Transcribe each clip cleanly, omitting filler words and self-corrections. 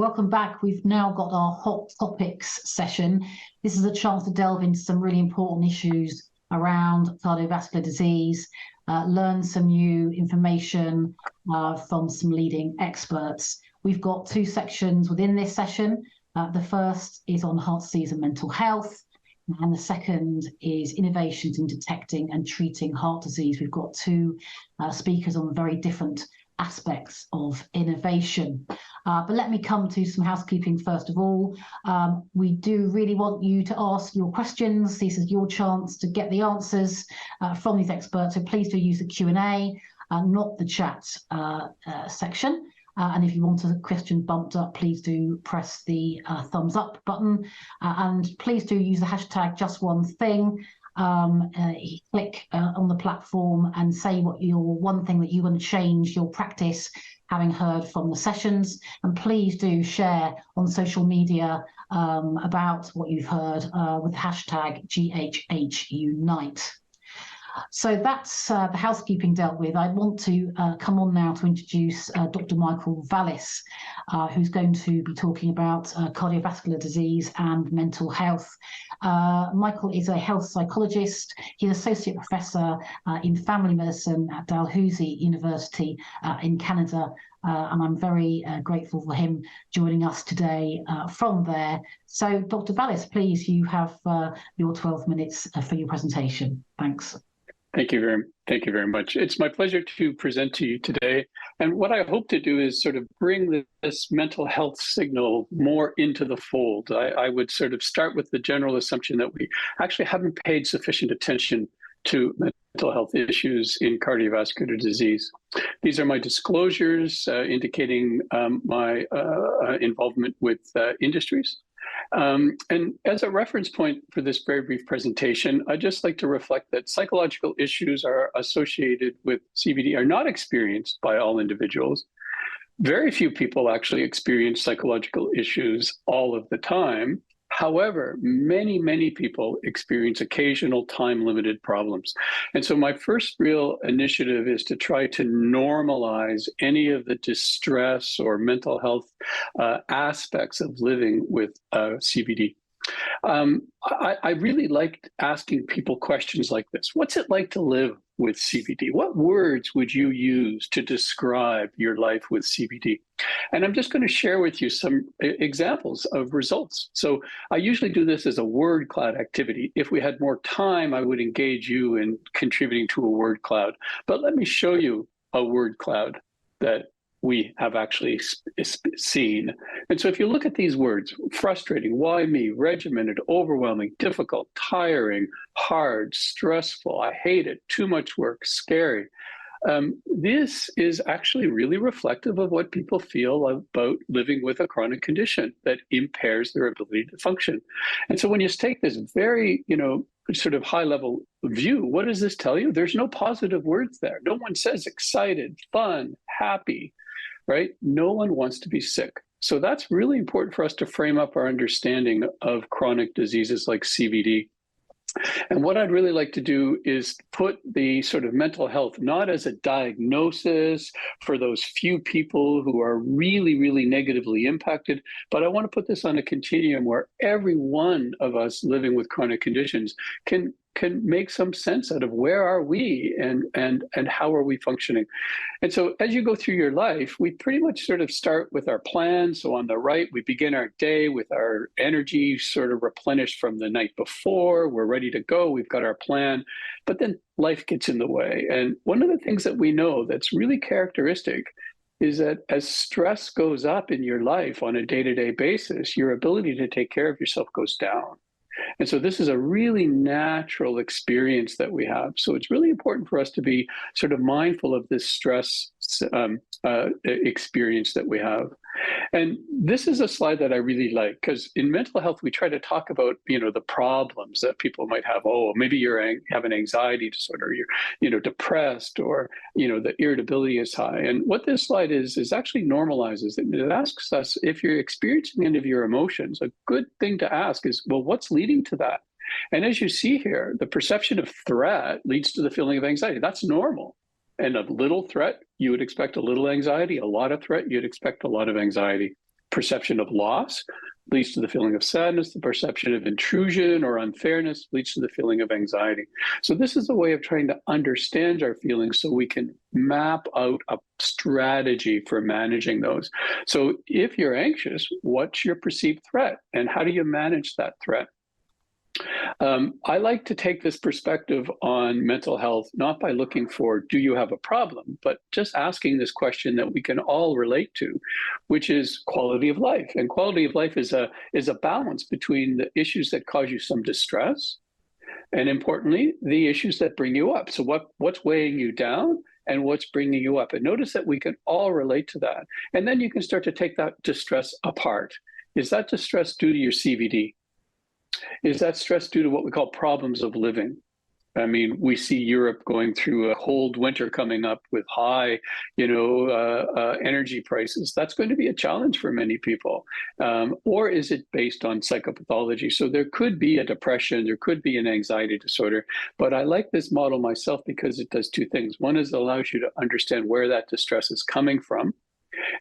welcome back. We've now got our hot topics session. This is a chance to delve into some really important issues around cardiovascular disease, learn some new information from some leading experts. We've got two sections within this session. The first is on heart disease and mental health, and the second is innovations in detecting and treating heart disease. We've got two speakers on very different aspects of innovation. But let me come to some housekeeping first of all. We do really want you to ask your questions. This is your chance to get the answers from these experts. So please do use the Q&A, not the chat section. And if you want a question bumped up, please do press the thumbs up button. And please do use the hashtag #JustOneThing. Click on the platform and say what your one thing that you want to change your practice, having heard from the sessions. And please do share on social media about what you've heard with the hashtag #GHHUnite. So that's the housekeeping dealt with. I want to come on now to introduce Dr. Michael Vallis, who's going to be talking about cardiovascular disease and mental health. Michael is a health psychologist. He's associate professor in family medicine at Dalhousie University in Canada. And I'm very grateful for him joining us today from there. So Dr. Vallis, please, you have your 12 minutes for your presentation. Thanks. Thank you very much. It's my pleasure to present to you today. And what I hope to do is sort of bring this mental health signal more into the fold. I would sort of start with the general assumption that we actually haven't paid sufficient attention to mental health issues in cardiovascular disease. These are my disclosures indicating my involvement with industries. And as a reference point for this very brief presentation, I'd just like to reflect that psychological issues are associated with CVD are not experienced by all individuals. Very few people actually experience psychological issues all of the time. However, many people experience occasional time-limited problems. And so my first real initiative is to try to normalize any of the distress or mental health aspects of living with CVD. I really liked asking people questions like this. What's it like to live with CVD? What words would you use to describe your life with CVD? And I'm just going to share with you some examples of results. So I usually do this as a word cloud activity. If we had more time, I would engage you in contributing to a word cloud. But let me show you a word cloud that we have actually seen. And so if you look at these words, frustrating, why me, regimented, overwhelming, difficult, tiring, hard, stressful, I hate it, too much work, scary. This is actually really reflective of what people feel about living with a chronic condition that impairs their ability to function. And so when you take this very, sort of high level view, what does this tell you? There's no positive words there. No one says excited, fun, happy, right? No one wants to be sick. So that's really important for us to frame up our understanding of chronic diseases like CVD. And what I'd really like to do is put the sort of mental health not as a diagnosis for those few people who are really negatively impacted, but I want to put this on a continuum where every one of us living with chronic conditions can make some sense out of where are we and how are we functioning. And so as you go through your life, we pretty much sort of start with our plan. So on the right, we begin our day with our energy sort of replenished from the night before. We're ready to go. We've got our plan, but then life gets in the way. And one of the things that we know that's really characteristic is that as stress goes up in your life on a day-to-day basis, your ability to take care of yourself goes down. And so this is a really natural experience that we have. So it's really important for us to be sort of mindful of this stress experience that we have. And this is a slide that I really like, because in mental health, we try to talk about, the problems that people might have. Oh, maybe you have an anxiety disorder, you're depressed, or, the irritability is high. And what this slide is actually normalizes it. It asks us, if you're experiencing any of your emotions, a good thing to ask is, well, what's leading to that? And as you see here, the perception of threat leads to the feeling of anxiety. That's normal. And a little threat, you would expect a little anxiety. A lot of threat, you'd expect a lot of anxiety. perception of loss leads to the feeling of sadness. The perception of intrusion or unfairness leads to the feeling of anxiety. So this is a way of trying to understand our feelings so we can map out a strategy for managing those. So if you're anxious, what's your perceived threat and how do you manage that threat? I like to take this perspective on mental health, not by looking for, do you have a problem, but just asking this question that we can all relate to, which is quality of life. And quality of life is a balance between the issues that cause you some distress and, importantly, the issues that bring you up. So what's weighing you down and what's bringing you up? And notice that we can all relate to that. And then you can start to take that distress apart. Is that distress due to your CVD? Is that stress due to what we call problems of living? I mean, we see Europe going through a cold winter coming up with high, energy prices. That's going to be a challenge for many people. Or is it based on psychopathology? So there could be a depression, there could be an anxiety disorder. But I like this model myself because it does two things. One is it allows you to understand where that distress is coming from.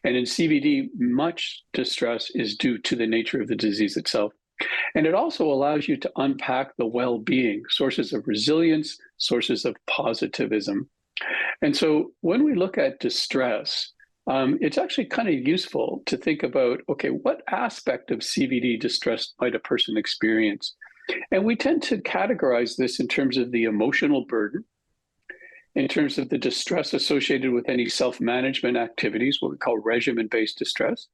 And in CVD, much distress is due to the nature of the disease itself. And it also allows you to unpack the well-being, sources of resilience, sources of positivism. And so when we look at distress, it's actually kind of useful to think about, okay, what aspect of CVD distress might a person experience? And we tend to categorize this in terms of the emotional burden, in terms of the distress associated with any self-management activities, what we call regimen-based distress.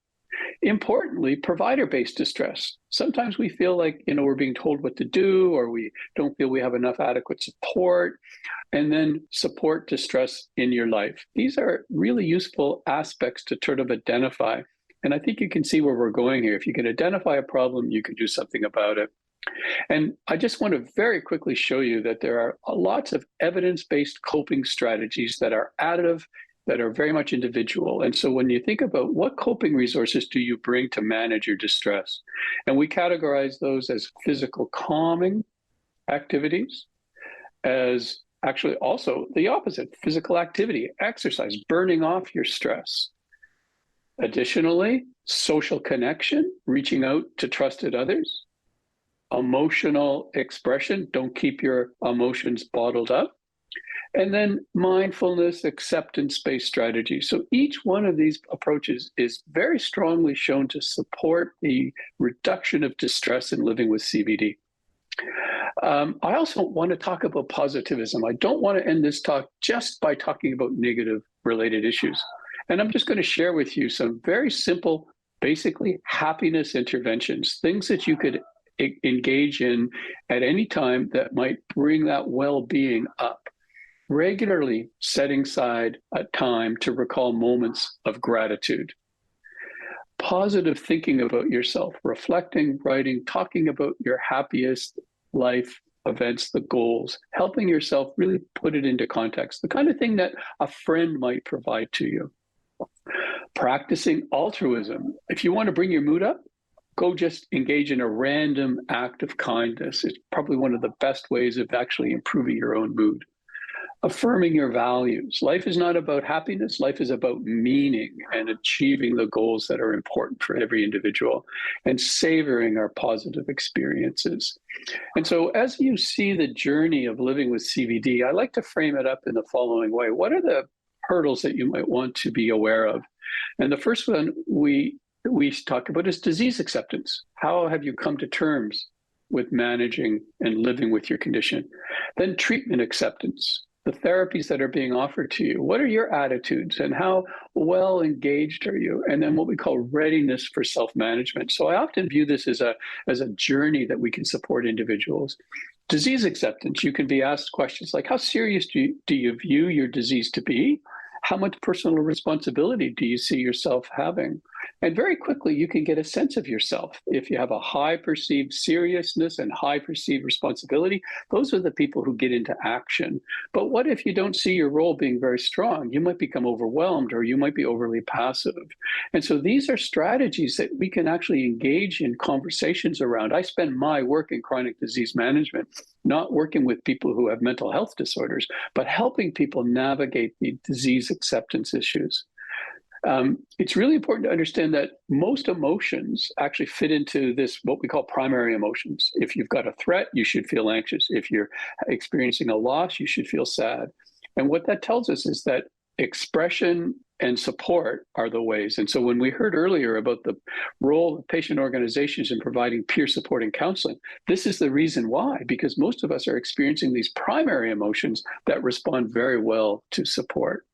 Importantly, provider-based distress. Sometimes we feel like, we're being told what to do, or we don't feel we have enough adequate support, and then support distress in your life. These are really useful aspects to sort of identify. And I think you can see where we're going here. If you can identify a problem, you can do something about it. And I just want to very quickly show you that there are lots of evidence-based coping strategies that are additive, that are very much individual. And so when you think about what coping resources do you bring to manage your distress, and we categorize those as physical calming activities, as actually also the opposite, physical activity, exercise, burning off your stress. Additionally, social connection, reaching out to trusted others, emotional expression, don't keep your emotions bottled up, and then mindfulness, acceptance-based strategy. So each one of these approaches is very strongly shown to support the reduction of distress in living with CVD. I also want to talk about positivism. I don't want to end this talk just by talking about negative related issues. And I'm just going to share with you some very simple, basically happiness interventions, things that you could engage in at any time that might bring that well-being up. Regularly setting aside a time to recall moments of gratitude. Positive thinking about yourself, reflecting, writing, talking about your happiest life events, the goals, helping yourself really put it into context, the kind of thing that a friend might provide to you. Practicing altruism. If you want to bring your mood up, go just engage in a random act of kindness. It's probably one of the best ways of actually improving your own mood. Affirming your values. Life is not about happiness. Life is about meaning and achieving the goals that are important for every individual, and savoring our positive experiences. And so as you see the journey of living with CVD, I like to frame it up in the following way. What are the hurdles that you might want to be aware of? And the first one we talk about is disease acceptance. How have you come to terms with managing and living with your condition? Then treatment acceptance. The therapies that are being offered to you. What are your attitudes and how well engaged are you? And then what we call readiness for self-management. So I often view this as a journey that we can support individuals. Disease acceptance, you can be asked questions like, how serious do you view your disease to be? How much personal responsibility do you see yourself having? And very quickly, you can get a sense of yourself. If you have a high perceived seriousness and high perceived responsibility, those are the people who get into action. But what if you don't see your role being very strong? You might become overwhelmed, or you might be overly passive. And so these are strategies that we can actually engage in conversations around. I spend my work in chronic disease management not working with people who have mental health disorders, but helping people navigate the disease acceptance issues. It's really important to understand that most emotions actually fit into this, what we call primary emotions. If you've got a threat, you should feel anxious. If you're experiencing a loss, you should feel sad. And what that tells us is that expression and support are the ways. And so when we heard earlier about the role of patient organizations in providing peer support and counseling, this is the reason why, because most of us are experiencing these primary emotions that respond very well to support.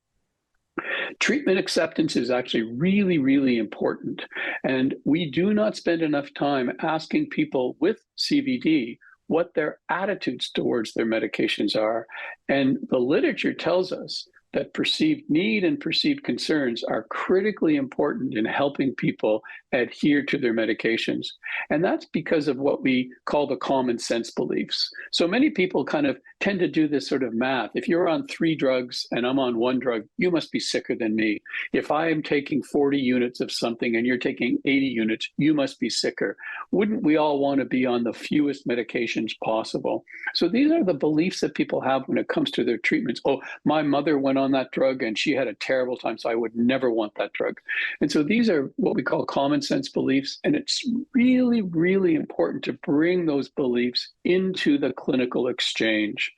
Treatment acceptance is actually really, really important. And we do not spend enough time asking people with CVD what their attitudes towards their medications are. And the literature tells us that perceived need and perceived concerns are critically important in helping people adhere to their medications. And that's because of what we call the common sense beliefs. So many people kind of tend to do this sort of math. If you're on 3 drugs and I'm on 1 drug, you must be sicker than me. If I am taking 40 units of something and you're taking 80 units, you must be sicker. Wouldn't we all want to be on the fewest medications possible? So these are the beliefs that people have when it comes to their treatments. Oh, my mother went on that drug and she had a terrible time, so I would never want that drug. And so these are what we call common sense beliefs. And it's really, really important to bring those beliefs into the clinical exchange.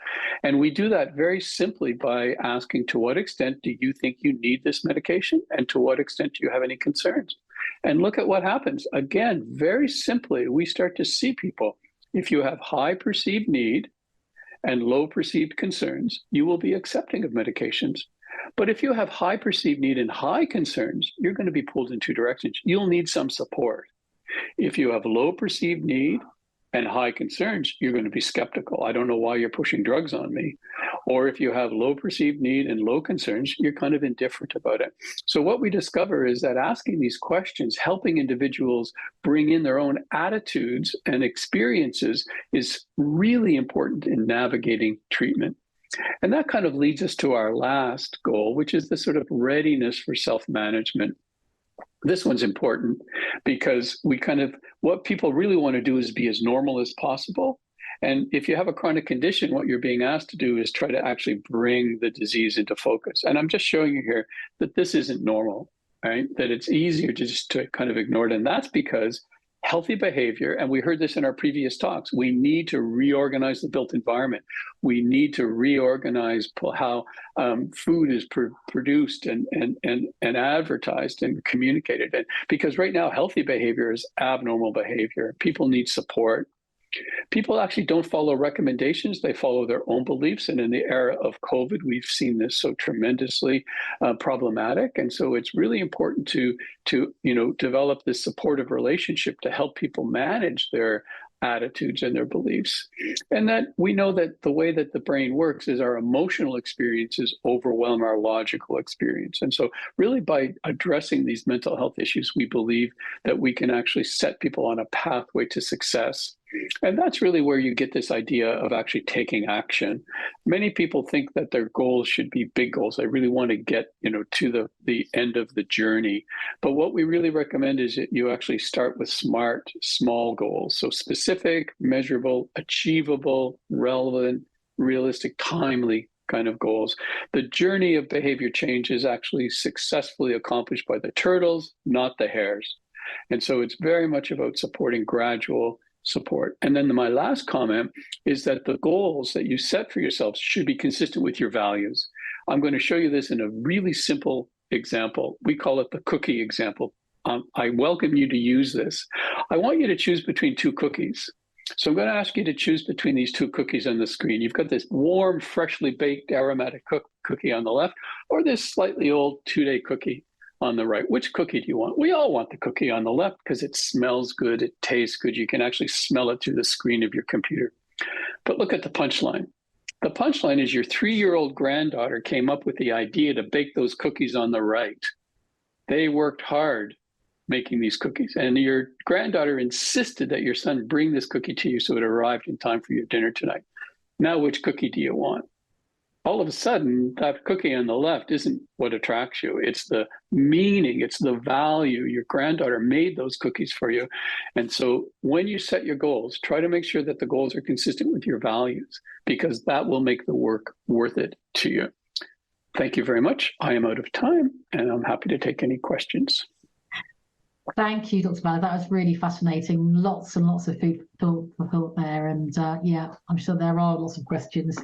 And we do that very simply by asking, to what extent do you think you need this medication? And to what extent do you have any concerns? And look at what happens. Again, very simply, we start to see people. If you have high perceived need and low perceived concerns, you will be accepting of medications. But if you have high perceived need and high concerns, you're going to be pulled in 2 directions. You'll need some support. If you have low perceived need and high concerns, you're going to be skeptical. I don't know why you're pushing drugs on me. Or if you have low perceived need and low concerns, you're kind of indifferent about it. So what we discover is that asking these questions, helping individuals bring in their own attitudes and experiences, is really important in navigating treatment. And that kind of leads us to our last goal, which is the sort of readiness for self-management. This one's important because what people really want to do is be as normal as possible. And if you have a chronic condition, what you're being asked to do is try to actually bring the disease into focus. And I'm just showing you here that this isn't normal, right? That it's easier to kind of ignore it. And that's because healthy behavior, and we heard this in our previous talks, we need to reorganize the built environment. We need to reorganize how food is produced and advertised and communicated. And because right now, healthy behavior is abnormal behavior. People need support. People actually don't follow recommendations. They follow their own beliefs. And in the era of COVID, we've seen this so tremendously problematic. And so it's really important to develop this supportive relationship to help people manage their attitudes and their beliefs. And that we know that the way that the brain works is our emotional experiences overwhelm our logical experience. And so really by addressing these mental health issues, we believe that we can actually set people on a pathway to success. And that's really where you get this idea of actually taking action. Many people think that their goals should be big goals. They really want to get, to the end of the journey. But what we really recommend is that you actually start with smart, small goals. So specific, measurable, achievable, relevant, realistic, timely kind of goals. The journey of behavior change is actually successfully accomplished by the turtles, not the hares. And so it's very much about supporting gradual support. And then my last comment is that the goals that you set for yourselves should be consistent with your values. I'm going to show you this in a really simple example. We call it the cookie example. I welcome you to use this. I want you to choose between 2 cookies. So I'm going to ask you to choose between these 2 cookies on the screen. You've got this warm, freshly baked, aromatic cookie on the left, or this slightly old 2-day cookie on the right. Which cookie do you want? We all want the cookie on the left because it smells good, it tastes good. You can actually smell it through the screen of your computer. But look at the punchline. The punchline is your 3-year-old granddaughter came up with the idea to bake those cookies on the right. They worked hard making these cookies, and your granddaughter insisted that your son bring this cookie to you so it arrived in time for your dinner tonight. Now, which cookie do you want? All of a sudden, that cookie on the left isn't what attracts you. It's the meaning, it's the value. Your granddaughter made those cookies for you. And so when you set your goals, try to make sure that the goals are consistent with your values, because that will make the work worth it to you. Thank you very much. I am out of time, and I'm happy to take any questions. Thank you, Dr. Ballard. That was really fascinating. Lots and lots of food for thought there. And yeah, I'm sure there are lots of questions.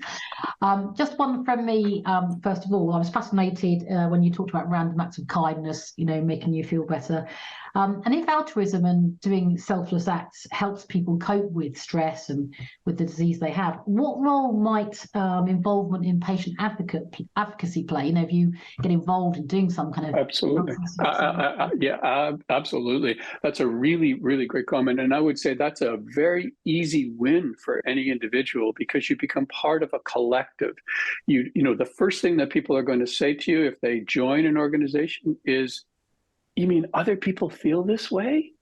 Just one from me. First of all, I was fascinated when you talked about random acts of kindness, making you feel better. And if altruism and doing selfless acts helps people cope with stress and with the disease they have, what role might involvement in patient advocacy play? If you get involved in doing some kind of absolutely, yeah, absolutely. That's a really, really great comment, and I would say that's a very easy win for any individual because you become part of a collective. The first thing that people are going to say to you if they join an organization is, "You mean other people feel this way?"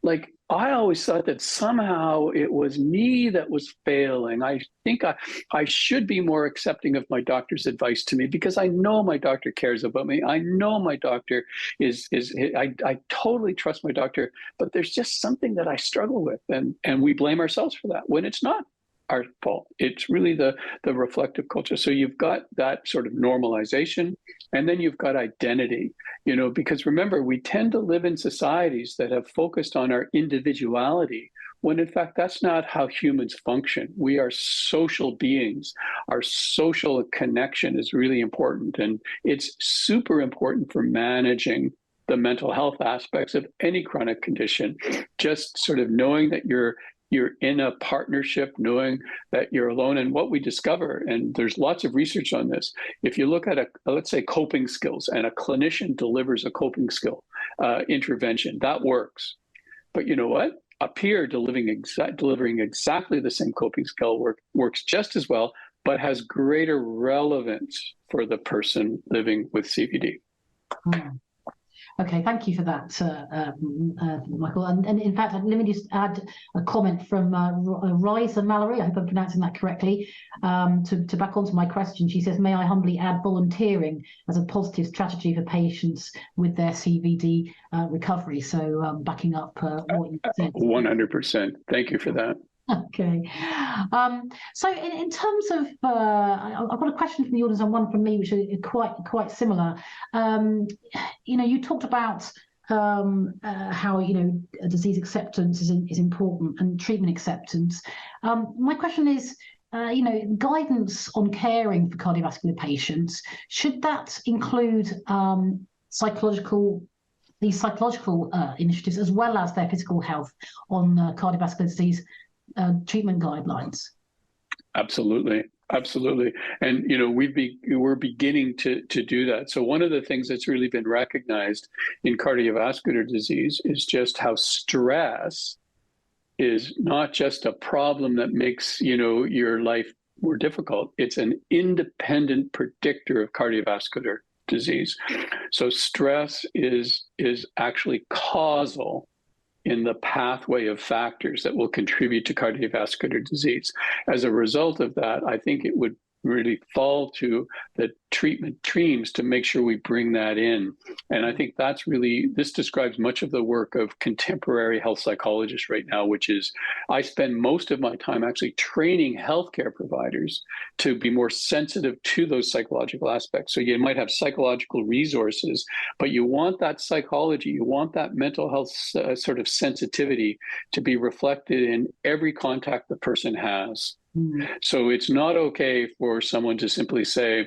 Like, I always thought that somehow it was me that was failing. I think I should be more accepting of my doctor's advice to me because I know my doctor cares about me. I know my doctor I totally trust my doctor, but there's just something that I struggle with. And we blame ourselves for that when it's not our fault. It's really the reflective culture. So you've got that sort of normalization, and then you've got identity, because remember, we tend to live in societies that have focused on our individuality, when in fact, that's not how humans function. We are social beings. Our social connection is really important, and it's super important for managing the mental health aspects of any chronic condition. Just sort of knowing that you're in a partnership, knowing that you're alone. And what we discover, and there's lots of research on this, if you look at let's say coping skills, and a clinician delivers a coping skill intervention, that works. But you know what? A peer delivering exactly the same coping skill works just as well, but has greater relevance for the person living with CVD. Okay, thank you for that, Michael. And in fact, let me just add a comment from Risa Mallory, I hope I'm pronouncing that correctly, to back onto my question. She says, may I humbly add volunteering as a positive strategy for patients with their CVD recovery? So backing up what you said. 100%. Thank you for that. Okay. So in terms of, I've got a question from the audience and one from me, which are quite similar. You talked about how, disease acceptance is important and treatment acceptance. My question is, guidance on caring for cardiovascular patients, should that include psychological initiatives as well as their physical health on cardiovascular disease treatment guidelines? Absolutely. And, we're beginning to do that. So one of the things that's really been recognized in cardiovascular disease is just how stress is not just a problem that makes, your life more difficult. It's an independent predictor of cardiovascular disease. So stress is actually causal in the pathway of factors that will contribute to cardiovascular disease. As a result of that, I think it would really fall to the treatment teams to make sure we bring that in. And I think this describes much of the work of contemporary health psychologists right now, which is I spend most of my time actually training healthcare providers to be more sensitive to those psychological aspects. So you might have psychological resources, but you want that psychology, you want that mental health sort of sensitivity to be reflected in every contact the person has. So it's not okay for someone to simply say,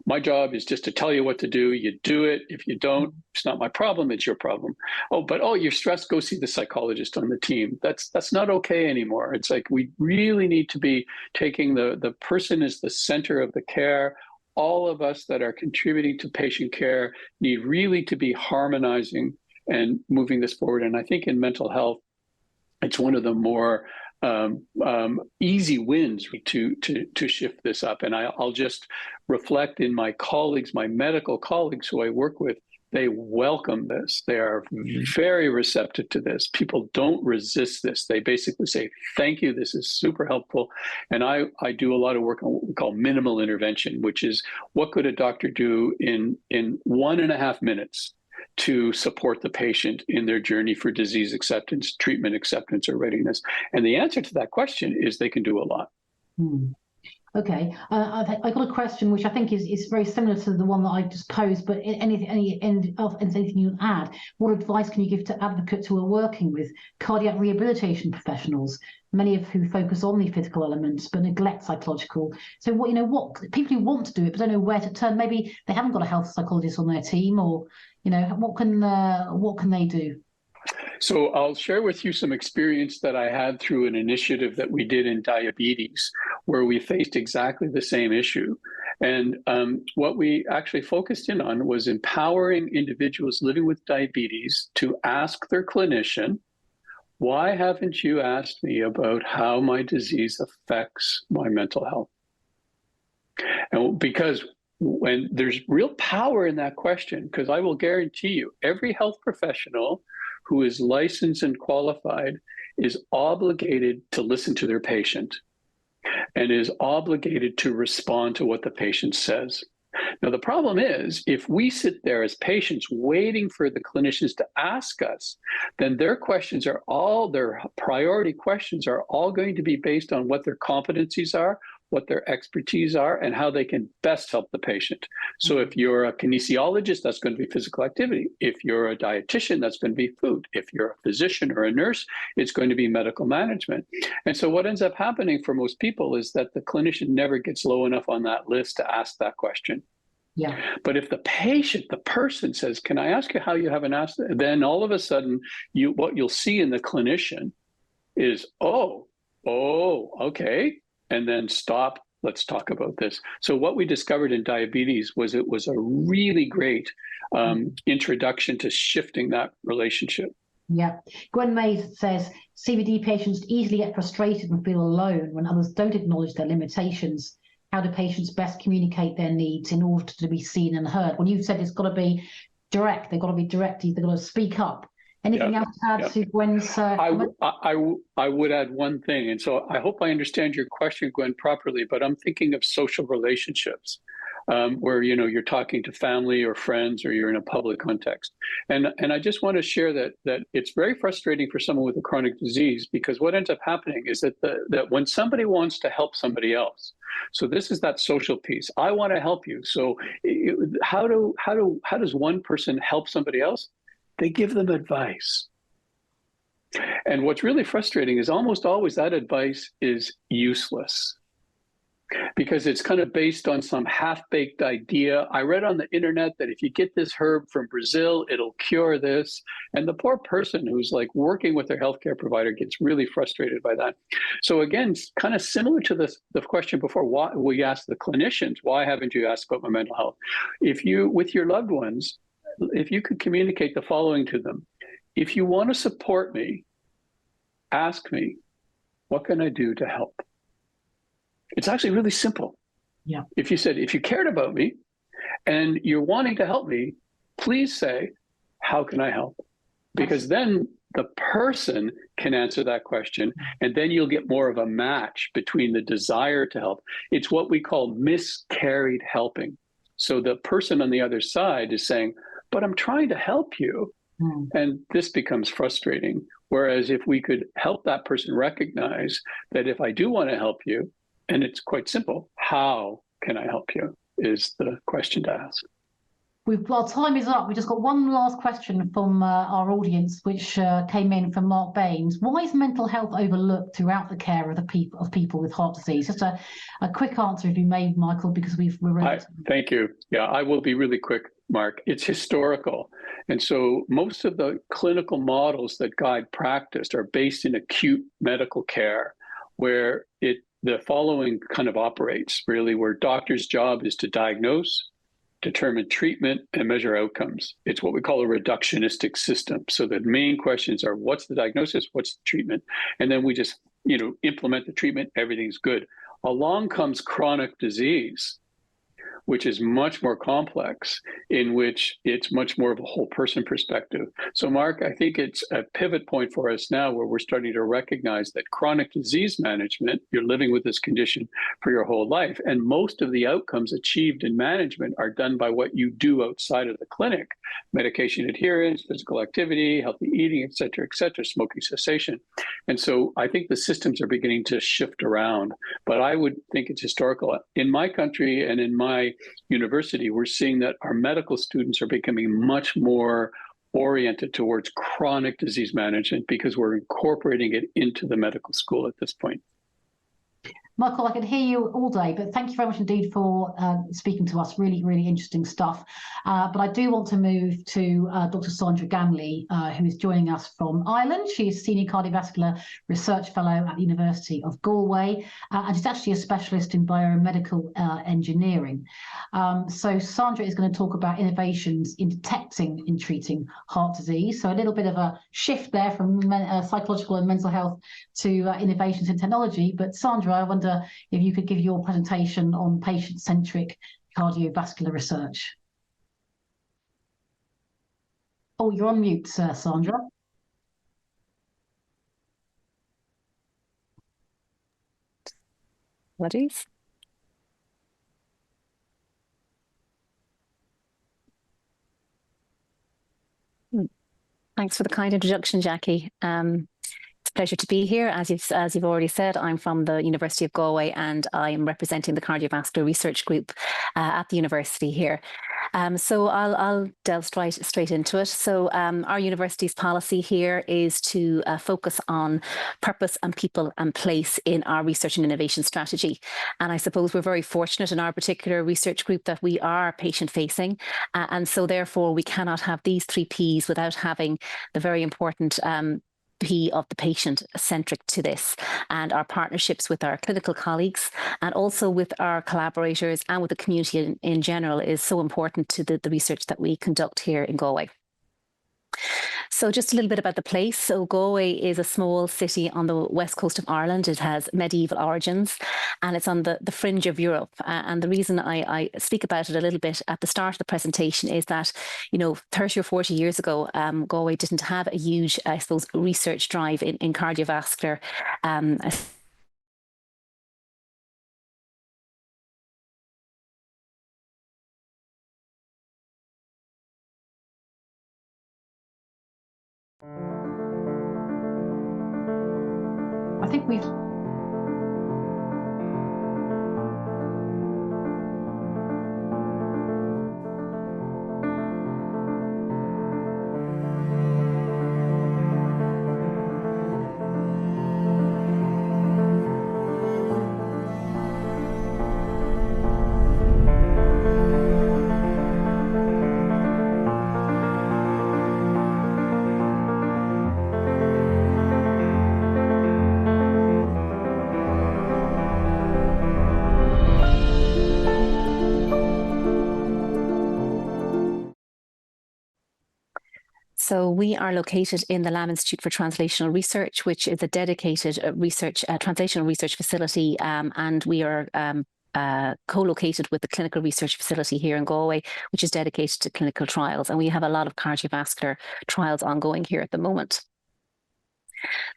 my job is just to tell you what to do. You do it. If you don't, it's not my problem. It's your problem. But you're stressed. Go see the psychologist on the team. That's not okay anymore. It's like we really need to be taking the person as the center of the care. All of us that are contributing to patient care need really to be harmonizing and moving this forward. And I think in mental health, it's one of the more easy wins to shift this up. And I'll just reflect in my colleagues, my medical colleagues who I work with, they welcome this. They are very receptive to this. People don't resist this. They basically say, thank you, this is super helpful. And I do a lot of work on what we call minimal intervention, which is what could a doctor do in 1.5 minutes to support the patient in their journey for disease acceptance, treatment acceptance, or readiness? And the answer to that question is they can do a lot. Okay, I got a question which I think is very similar to the one that I just posed, but anything you add? What advice can you give to advocates who are working with cardiac rehabilitation professionals, many of who focus on the physical elements but neglect psychological? So what people who want to do it but don't know where to turn, maybe they haven't got a health psychologist on their team, or what can they do? So I'll share with you some experience that I had through an initiative that we did in diabetes, where we faced exactly the same issue. And what we actually focused in on was empowering individuals living with diabetes to ask their clinician, why haven't you asked me about how my disease affects my mental health? And because when there's real power in that question, because I will guarantee you, every health professional who is licensed and qualified is obligated to listen to their patient and is obligated to respond to what the patient says. Now, the problem is, if we sit there as patients waiting for the clinicians to ask us, then their priority questions are all going to be based on what their competencies are, what their expertise are, and how they can best help the patient. So if you're a kinesiologist, that's going to be physical activity. If you're a dietitian, that's going to be food. If you're a physician or a nurse, it's going to be medical management. And so what ends up happening for most people is that the clinician never gets low enough on that list to ask that question. Yeah. But if the patient, the person says, can I ask you how you haven't asked it? Then all of a sudden, what you'll see in the clinician is, oh, okay. And then stop, let's talk about this. So what we discovered in diabetes was it was a really great introduction to shifting that relationship. Yeah. Gwen Mays says, CVD patients easily get frustrated and feel alone when others don't acknowledge their limitations. How do patients best communicate their needs in order to be seen and heard? When you said it's got to be direct, they've got to be directed, they've got to speak up. Anything else to add to Gwen's I would add one thing. And so I hope I understand your question, Gwen, properly, but I'm thinking of social relationships where, you're talking to family or friends, or you're in a public context. And I just want to share that it's very frustrating for someone with a chronic disease, because what ends up happening is that when somebody wants to help somebody else, so this is that social piece. I want to help you. So how does one person help somebody else? They give them advice. And what's really frustrating is almost always that advice is useless, because it's kind of based on some half-baked idea. I read on the internet that if you get this herb from Brazil, it'll cure this. And the poor person who's like working with their healthcare provider gets really frustrated by that. So again, kind of similar to the question before, why we asked the clinicians, why haven't you asked about my mental health? If you, with your loved ones, if you could communicate the following to them: if you want to support me, ask me, what can I do to help? It's actually really simple. Yeah. If you cared about me and you're wanting to help me, please say, how can I help? Because then the person can answer that question, and then you'll get more of a match between the desire to help. It's what we call miscarried helping. So the person on the other side is saying, but I'm trying to help you. And this becomes frustrating. Whereas if we could help that person recognize that if I do want to help you, and it's quite simple, how can I help you is the question to ask. Our time is up. We just got one last question from our audience, which came in from Mark Baines. Why is mental health overlooked throughout the care of people with heart disease? Just a quick answer, if you may, Michael, because we're ready. Thank you. Yeah, I will be really quick, Mark. It's historical. And so most of the clinical models that guide practice are based in acute medical care, where the following kind of operates, really, where doctor's job is to diagnose, determine treatment, and measure outcomes. It's what we call a reductionistic system. So the main questions are, what's the diagnosis, what's the treatment? And then we just, implement the treatment, everything's good. Along comes chronic disease, which is much more complex, in which it's much more of a whole person perspective. So Mark, I think it's a pivot point for us now where we're starting to recognize that chronic disease management, you're living with this condition for your whole life, and most of the outcomes achieved in management are done by what you do outside of the clinic: medication adherence, physical activity, healthy eating, et cetera, smoking cessation. And so I think the systems are beginning to shift around, but I would think it's historical. In my country and in my university, we're seeing that our medical students are becoming much more oriented towards chronic disease management because we're incorporating it into the medical school at this point. Michael, I could hear you all day, but thank you very much indeed for speaking to us. Really, really interesting stuff. But I do want to move to Dr. Sandra Ganley, who is joining us from Ireland. She is Senior Cardiovascular Research Fellow at the University of Galway, and she's actually a specialist in biomedical engineering. So Sandra is going to talk about innovations in detecting and treating heart disease. So a little bit of a shift there from psychological and mental health to innovations in technology. But Sandra, I wonder if you could give your presentation on patient-centric cardiovascular research. Oh, you're on mute, Sandra. Apologies. Thanks for the kind introduction, Jackie. It's a pleasure to be here. As you've already said, I'm from the University of Galway, and I am representing the Cardiovascular Research Group at the university here. So I'll delve straight into it. So our university's policy here is to focus on purpose and people and place in our research and innovation strategy. And I suppose we're very fortunate in our particular research group that we are patient-facing, and so therefore we cannot have these 3 Ps without having the very important P of the patient centric to this, and our partnerships with our clinical colleagues and also with our collaborators and with the community in general is so important to the research that we conduct here in Galway. So just a little bit about the place. So Galway is a small city on the west coast of Ireland. It has medieval origins and it's on the fringe of Europe. And the reason I speak about it a little bit at the start of the presentation is that, 30 or 40 years ago, Galway didn't have a huge, I suppose, research drive in cardiovascular. I think we've... So we are located in the Lamb Institute for Translational Research, which is a dedicated translational research facility, and we are co-located with the clinical research facility here in Galway, which is dedicated to clinical trials. And we have a lot of cardiovascular trials ongoing here at the moment.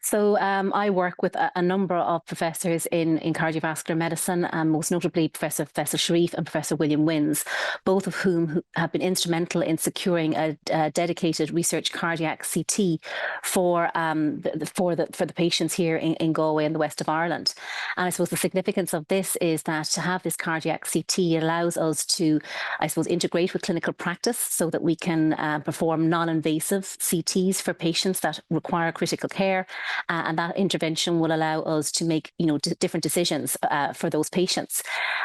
So I work with a number of professors in cardiovascular medicine, most notably Professor Sharif and Professor William Wins, both of whom have been instrumental in securing a dedicated research cardiac CT for the patients here in Galway and the west of Ireland. And I suppose the significance of this is that to have this cardiac CT allows us to, I suppose, integrate with clinical practice so that we can perform non-invasive CTs for patients that require critical care. And that intervention will allow us to make, different decisions for those patients.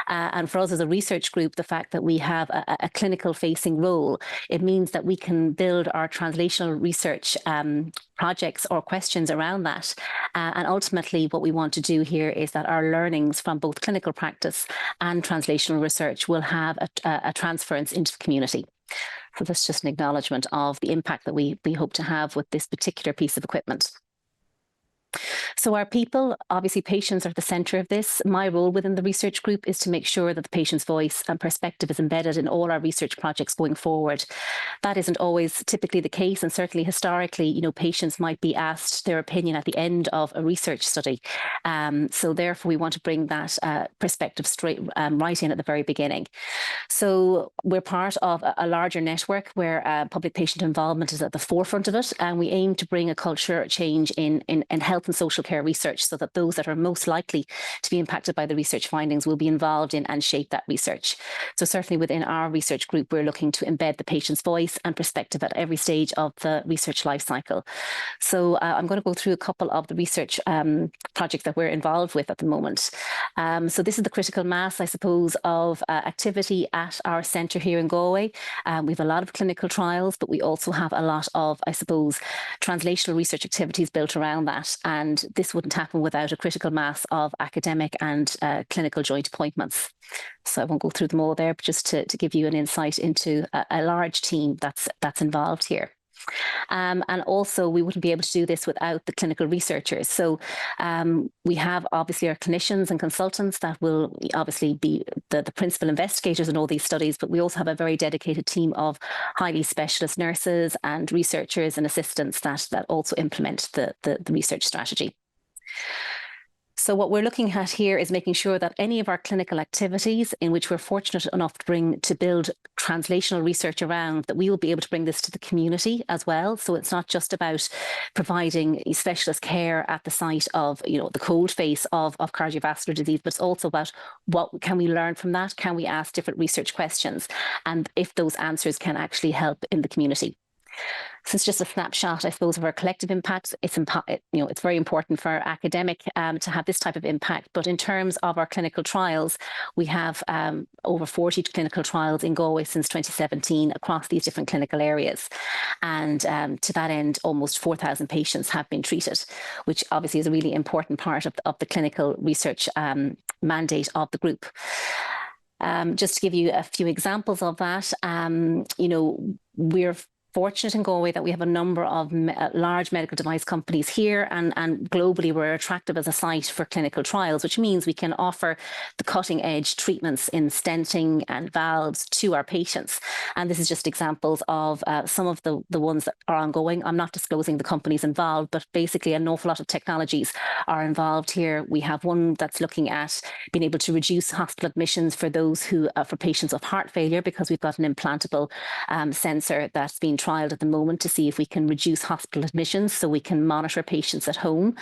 And for us as a research group, the fact that we have a clinical-facing role, it means that we can build our translational research projects or questions around that. And ultimately, what we want to do here is that our learnings from both clinical practice and translational research will have a transference into the community. So that's just an acknowledgement of the impact that we hope to have with this particular piece of equipment. So our people, obviously patients are at the centre of this. My role within the research group is to make sure that the patient's voice and perspective is embedded in all our research projects going forward. That isn't always typically the case, and certainly historically, you know, patients might be asked their opinion at the end of a research study. So therefore we want to bring that perspective straight right in at the very beginning. So we're part of a larger network where public patient involvement is at the forefront of it, and we aim to bring a culture change in health and social care research so that those that are most likely to be impacted by the research findings will be involved in and shape that research. So certainly within our research group, we're looking to embed the patient's voice and perspective at every stage of the research life cycle. So I'm going to go through a couple of the research projects that we're involved with at the moment. So this is the critical mass, I suppose, of activity at our centre here in Galway. We have a lot of clinical trials, but we also have a lot of, I suppose, translational research activities built around that. And this wouldn't happen without a critical mass of academic and clinical joint appointments. So I won't go through them all there, but just to give you an insight into a large team that's involved here. And also we wouldn't be able to do this without the clinical researchers. So we have obviously our clinicians and consultants that will obviously be the principal investigators in all these studies, but we also have a very dedicated team of highly specialist nurses and researchers and assistants that also implement the research strategy. So what we're looking at here is making sure that any of our clinical activities in which we're fortunate enough to build translational research around, that we will be able to bring this to the community as well. So it's not just about providing specialist care at the site of, you know, the cold face of cardiovascular disease, but it's also about what can we learn from that? Can we ask different research questions? And if those answers can actually help in the community. So it's just a snapshot, I suppose, of our collective impact. It's very important for academic to have this type of impact. But in terms of our clinical trials, we have over 40 clinical trials in Galway since 2017 across these different clinical areas. And to that end, almost 4,000 patients have been treated, which obviously is a really important part of the clinical research mandate of the group. Just to give you a few examples of that, we're fortunate in Galway that we have a number of large medical device companies here, and globally we're attractive as a site for clinical trials, which means we can offer the cutting edge treatments in stenting and valves to our patients. And this is just examples of some of the ones that are ongoing. I'm not disclosing the companies involved, but basically an awful lot of technologies are involved here. We have one that's looking at being able to reduce hospital admissions for those who, for patients of heart failure, because we've got an implantable sensor that's been trialed at the moment to see if we can reduce hospital admissions so we can monitor patients at home.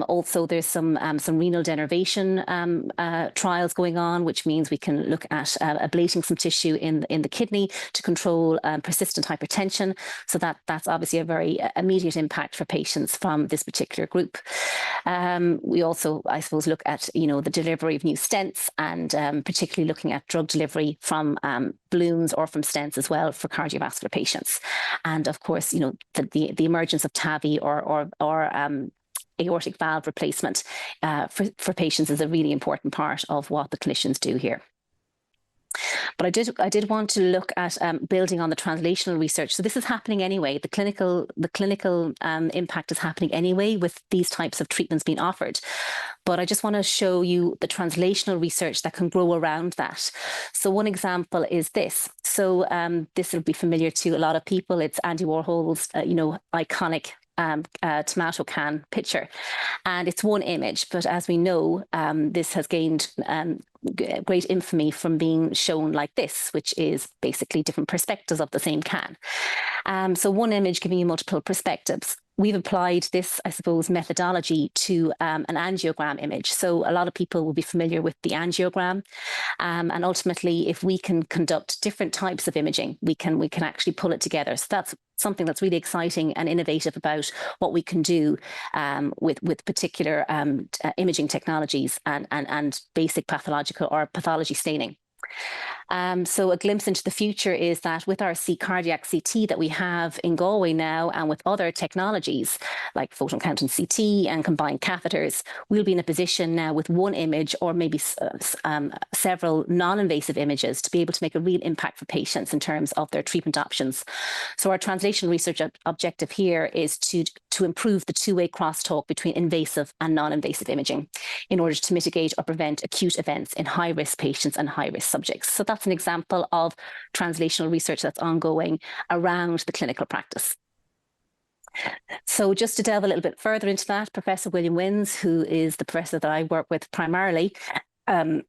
Also, there's some renal denervation trials going on, which means we can look at ablating some tissue in the kidney to control persistent hypertension. So that's obviously a very immediate impact for patients from this particular group. We also, I suppose, look at the delivery of new stents, and particularly looking at drug delivery from balloons or from stents as well for cardiovascular patients. And of course, the emergence of TAVI or aortic valve replacement for patients is a really important part of what the clinicians do here. But I did want to look at building on the translational research. So this is happening anyway. The clinical impact is happening anyway with these types of treatments being offered. But I just want to show you the translational research that can grow around that. So one example is this. So this will be familiar to a lot of people. It's Andy Warhol's, iconic tomato can picture, and it's one image, but as we know, this has gained great infamy from being shown like this, which is basically different perspectives of the same can. So one image giving you multiple perspectives. We've applied this, I suppose, methodology to an angiogram image. So a lot of people will be familiar with the angiogram, and ultimately, if we can conduct different types of imaging, we can actually pull it together. So that's something that's really exciting and innovative about what we can do with particular imaging technologies and basic pathological or pathology staining. So a glimpse into the future is that with our cardiac CT that we have in Galway now, and with other technologies like photon counting CT and combined catheters, we'll be in a position now with one image or maybe several non-invasive images to be able to make a real impact for patients in terms of their treatment options. So our translational research objective here is to improve the two-way crosstalk between invasive and non-invasive imaging in order to mitigate or prevent acute events in high-risk patients and high-risk subjects. So that's an example of translational research that's ongoing around the clinical practice. So just to delve a little bit further into that, Professor William Wins, who is the professor that I work with primarily, has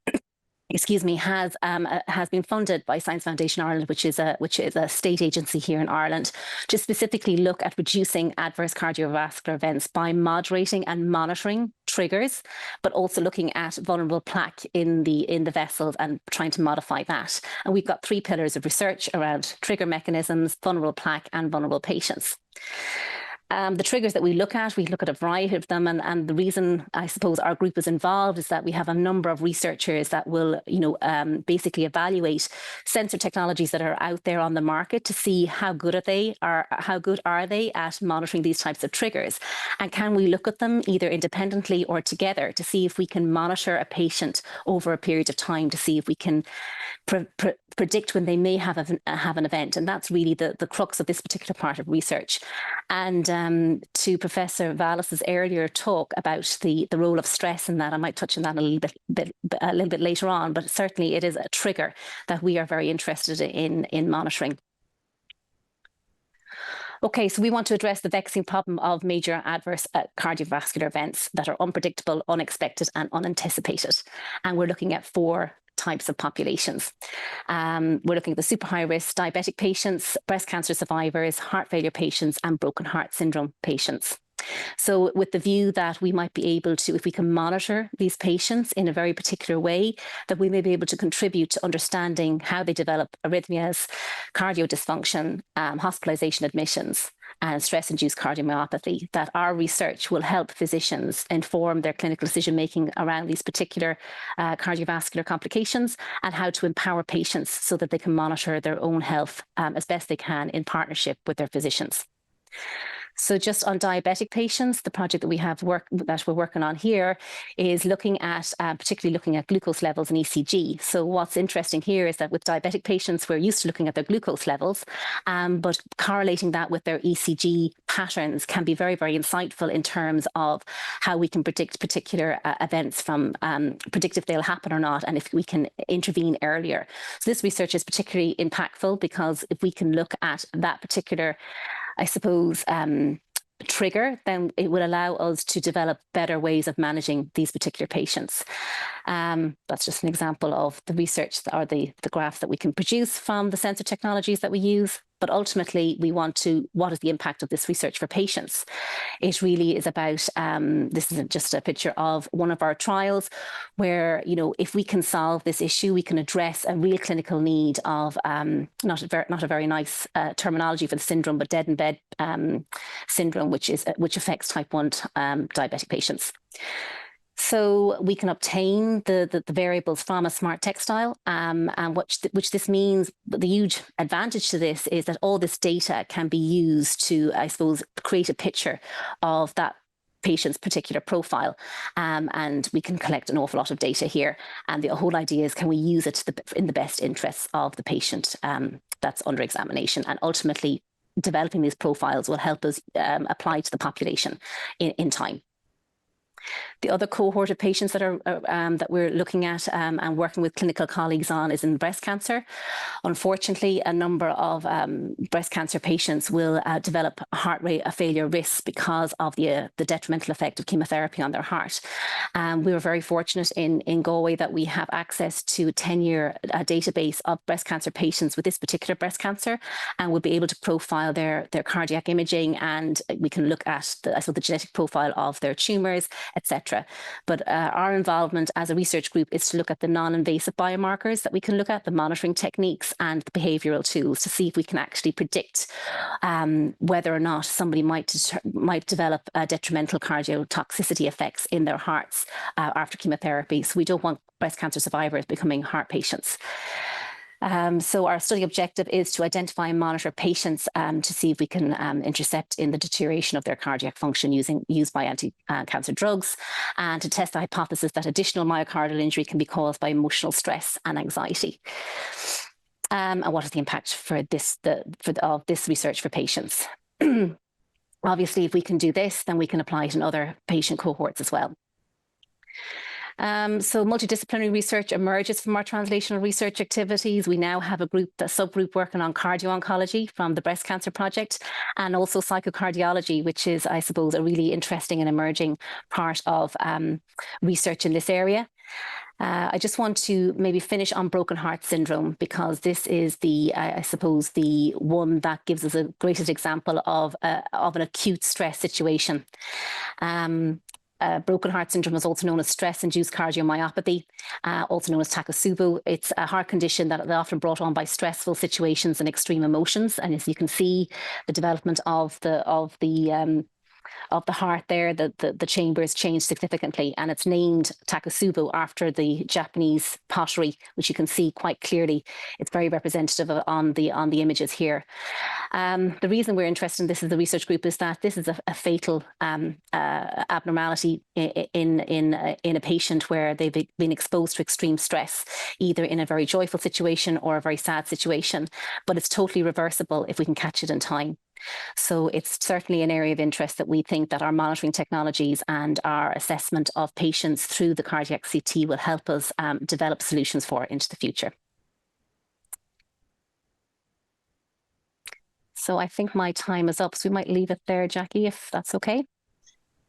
been funded by Science Foundation Ireland, which is a state agency here in Ireland, to specifically look at reducing adverse cardiovascular events by moderating and monitoring triggers, but also looking at vulnerable plaque in the vessels and trying to modify that. And we've got 3 pillars of research around trigger mechanisms, vulnerable plaque, and vulnerable patients. The triggers that we look at a variety of them, and the reason I suppose our group is involved is that we have a number of researchers that will, basically evaluate sensor technologies that are out there on the market to see how good are they at monitoring these types of triggers, and can we look at them either independently or together to see if we can monitor a patient over a period of time to see if we can predict when they may have an event. And that's really the crux of this particular part of research. And to Professor Vallis's earlier talk about the role of stress in that, I might touch on that a little bit later on, but certainly it is a trigger that we are very interested in monitoring. Okay, so we want to address the vexing problem of major adverse cardiovascular events that are unpredictable, unexpected, and unanticipated. And we're looking at 4 types of populations. We're looking at the super high risk diabetic patients, breast cancer survivors, heart failure patients, and broken heart syndrome patients. So with the view that we might be able to, if we can monitor these patients in a very particular way, that we may be able to contribute to understanding how they develop arrhythmias, cardio dysfunction, hospitalization admissions, and stress-induced cardiomyopathy, that our research will help physicians inform their clinical decision-making around these particular cardiovascular complications, and how to empower patients so that they can monitor their own health as best they can in partnership with their physicians. So just on diabetic patients, the project that we're working on here is looking at, particularly looking at glucose levels and ECG. So what's interesting here is that with diabetic patients, we're used to looking at their glucose levels, but correlating that with their ECG patterns can be very, very insightful in terms of how we can predict particular events predict if they'll happen or not, and if we can intervene earlier. So this research is particularly impactful because if we can look at that particular, I suppose, trigger, then it will allow us to develop better ways of managing these particular patients. That's just an example of the research or the graphs that we can produce from the sensor technologies that we use. But ultimately, we want to, what is the impact of this research for patients? It really is about, this is just a picture of one of our trials where, if we can solve this issue, we can address a real clinical need of, not a very nice terminology for the syndrome, but dead in bed syndrome, which affects type 1 diabetic patients. So we can obtain the variables from a smart textile, and which this means, the huge advantage to this is that all this data can be used to, I suppose, create a picture of that patient's particular profile, and we can collect an awful lot of data here. And the whole idea is, can we use it in the best interests of the patient that's under examination? And ultimately, developing these profiles will help us apply to the population in time. The other cohort of patients that we're looking at and working with clinical colleagues on is in breast cancer. Unfortunately, a number of breast cancer patients will develop heart rate failure risks because of the detrimental effect of chemotherapy on their heart. We were very fortunate in Galway that we have access to a 10-year database of breast cancer patients with this particular breast cancer, and we'll be able to profile their cardiac imaging, and we can look at the genetic profile of their tumours, etc. But our involvement as a research group is to look at the non-invasive biomarkers that we can look at, the monitoring techniques and the behavioural tools, to see if we can actually predict whether or not somebody might develop detrimental cardiotoxicity effects in their hearts after chemotherapy. So we don't want breast cancer survivors becoming heart patients. So our study objective is to identify and monitor patients to see if we can intercept in the deterioration of their cardiac function used by anti-cancer drugs, and to test the hypothesis that additional myocardial injury can be caused by emotional stress and anxiety. And what is the impact of this research for patients? Obviously, if we can do this, then we can apply it in other patient cohorts as well. So multidisciplinary research emerges from our translational research activities. We now have a subgroup working on cardio-oncology from the Breast Cancer Project, and also psychocardiology, which is, I suppose, a really interesting and emerging part of research in this area. I just want to maybe finish on broken heart syndrome, because this is I suppose, the one that gives us a greatest example of an acute stress situation. Broken heart syndrome is also known as stress-induced cardiomyopathy, also known as Takotsubo. It's a heart condition that is often brought on by stressful situations and extreme emotions. And as you can see, the development of the heart there, the chambers changed significantly, and it's named Takotsubo after the Japanese pottery, which you can see quite clearly. It's very representative on the images here. The reason we're interested in this as a research group is that this is a fatal abnormality in a patient where they've been exposed to extreme stress, either in a very joyful situation or a very sad situation, but it's totally reversible if we can catch it in time. So it's certainly an area of interest that we think that our monitoring technologies and our assessment of patients through the cardiac CT will help us develop solutions for into the future. So I think my time is up, so we might leave it there, Jackie, if that's okay.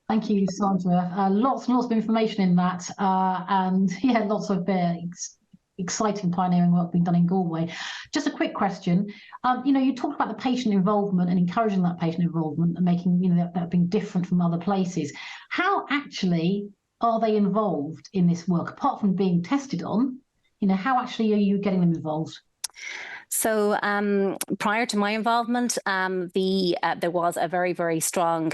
Thank you, Sandra. Lots and lots of information in that, and yeah, lots of exciting pioneering work being done in Galway. Just a quick question. You talked about the patient involvement and encouraging that patient involvement and making, that being different from other places. How actually are they involved in this work, apart from being tested on? How actually are you getting them involved? So prior to my involvement, there was a very, very strong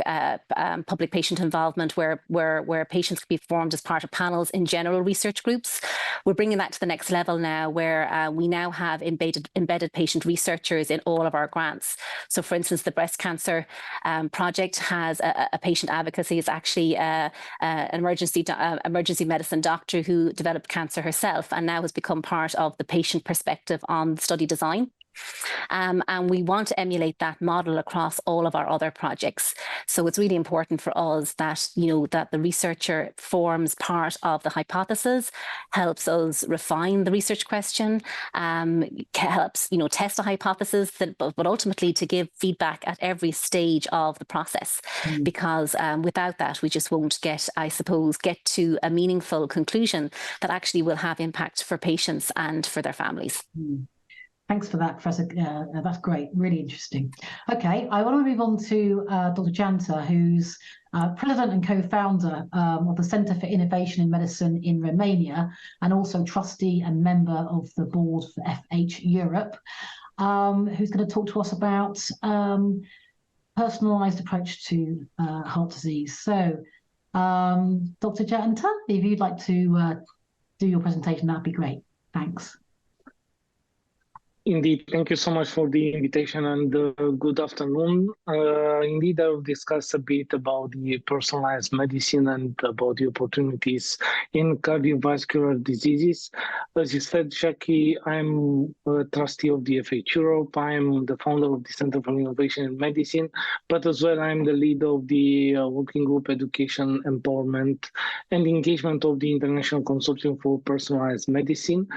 public patient involvement where patients could be formed as part of panels in general research groups. We're bringing that to the next level now, where we now have embedded patient researchers in all of our grants. So, for instance, the Breast Cancer Project has a patient advocacy. It's actually an emergency medicine doctor who developed cancer herself and now has become part of the patient perspective on study design. And we want to emulate that model across all of our other projects. So it's really important for us that, that the researcher forms part of the hypothesis, helps us refine the research question, helps, test the hypothesis, but ultimately to give feedback at every stage of the process. Because without that, we just won't get to a meaningful conclusion that actually will have impact for patients and for their families. Thanks for that, Professor. That's great. Really interesting. Okay, I want to move on to Dr. Janta, who's president and co-founder of the Centre for Innovation in Medicine in Romania, and also trustee and member of the board for FH Europe, who's going to talk to us about personalised approach to heart disease. So, Dr. Janta, if you'd like to do your presentation, that'd be great. Thanks. Indeed, thank you so much for the invitation, and good afternoon. Indeed, I will discuss a bit about the personalized medicine and about the opportunities in cardiovascular diseases. As you said, Jackie, I'm a trustee of the FH Europe. I'm the founder of the Center for Innovation in Medicine, but as well, I'm the lead of the working group Education, Empowerment, and Engagement of the International Consortium for Personalized Medicine.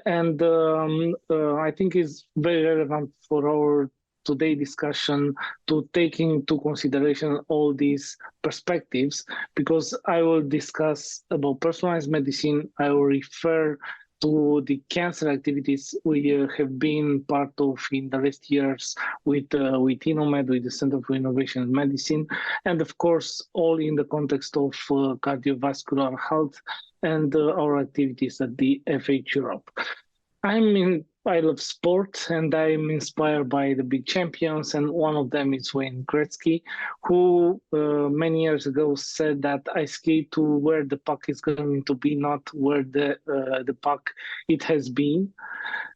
And I think is very relevant for our today discussion to take into consideration all these perspectives, because I will discuss about personalized medicine. I will refer to the cancer activities we have been part of in the last years with InnoMed, with the Center for Innovation in Medicine, and of course, all in the context of cardiovascular health and our activities at the FH Europe. I love sport, and I'm inspired by the big champions, and one of them is Wayne Gretzky, who many years ago said that I skate to where the puck is going to be, not where the puck it has been.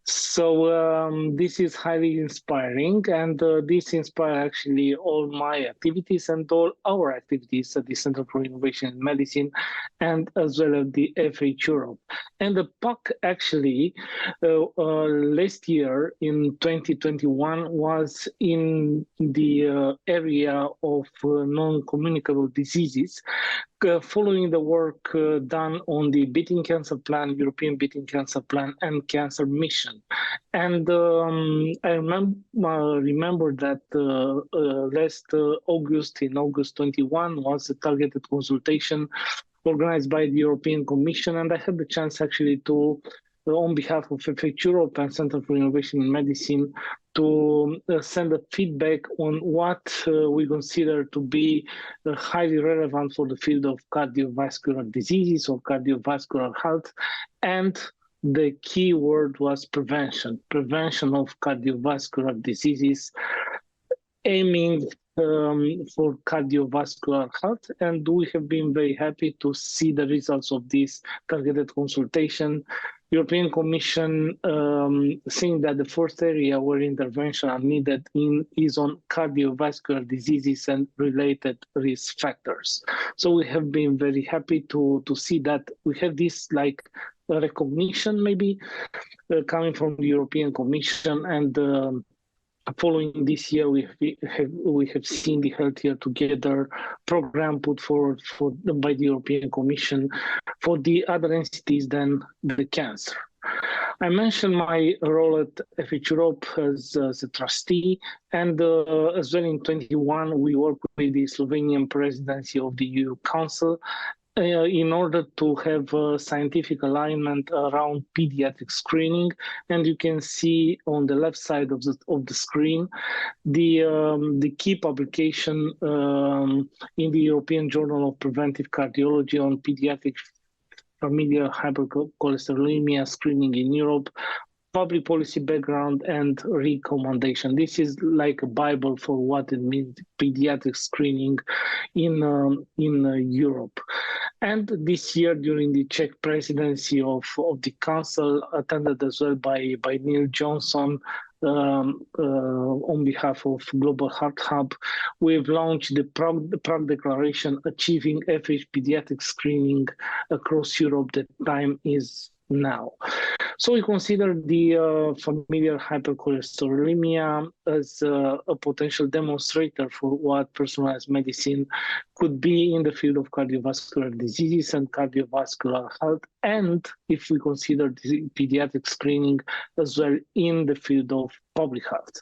So this is highly inspiring, and this inspires actually all my activities and all our activities at the Center for Innovation in Medicine, and as well as the FH Europe. And the PAC actually last year in 2021 was in the area of non-communicable diseases, following the work done on the Beating Cancer Plan, European Beating Cancer Plan, and Cancer Mission. And I remember that last August, in August 21, was a targeted consultation organized by the European Commission, and I had the chance actually to, on behalf of FH Europe and Center for Innovation in Medicine, to send a feedback on what we consider to be highly relevant for the field of cardiovascular diseases or cardiovascular health. And the key word was prevention of cardiovascular diseases, aiming for cardiovascular health. And we have been very happy to see the results of this targeted consultation. European Commission saying that the first area where intervention are needed is on cardiovascular diseases and related risk factors. So we have been very happy to see that we have this like recognition maybe coming from the European Commission, and following this year, we have seen the Healthier Together program put forward by the European Commission for the other entities than the cancer. I mentioned my role at FH Europe as a trustee, and as well in 2021, we worked with the Slovenian presidency of the EU Council in order to have scientific alignment around pediatric screening. And you can see on the left side of the screen the key publication in the European Journal of Preventive Cardiology on pediatric familial hypercholesterolemia screening in Europe, public policy background, and recommendation. This is like a Bible for what it means pediatric screening in Europe. And this year, during the Czech presidency of the Council, attended as well by Neil Johnson, on behalf of Global Heart Hub, we've launched the Prague Declaration, Achieving FH Pediatric Screening Across Europe. The time is now. So we consider the familial hypercholesterolemia as a potential demonstrator for what personalized medicine could be in the field of cardiovascular diseases and cardiovascular health, and if we consider the pediatric screening as well in the field of public health.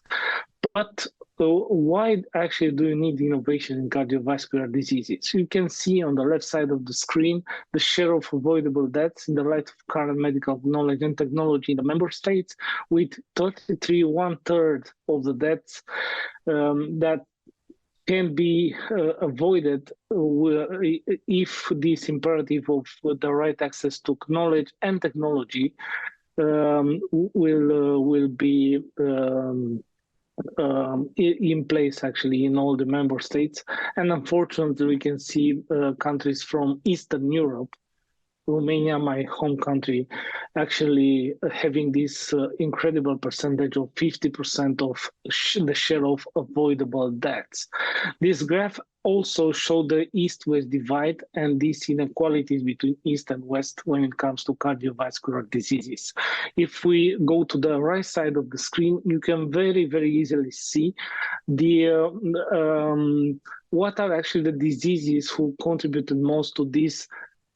But why actually do you need innovation in cardiovascular diseases? You can see on the left side of the screen the share of avoidable deaths in the light of current medical knowledge and technology in the member states, with 33, 1/3 of the deaths that can be avoided if this imperative of the right access to knowledge and technology will be in place actually in all the member states. And unfortunately, we can see countries from Eastern Europe, Romania, my home country, actually having this incredible percentage of 50% of the share of avoidable deaths. This graph also shows the East-West divide and these inequalities between East and West when it comes to cardiovascular diseases. If we go to the right side of the screen, you can very, very easily see the what are actually the diseases who contributed most to this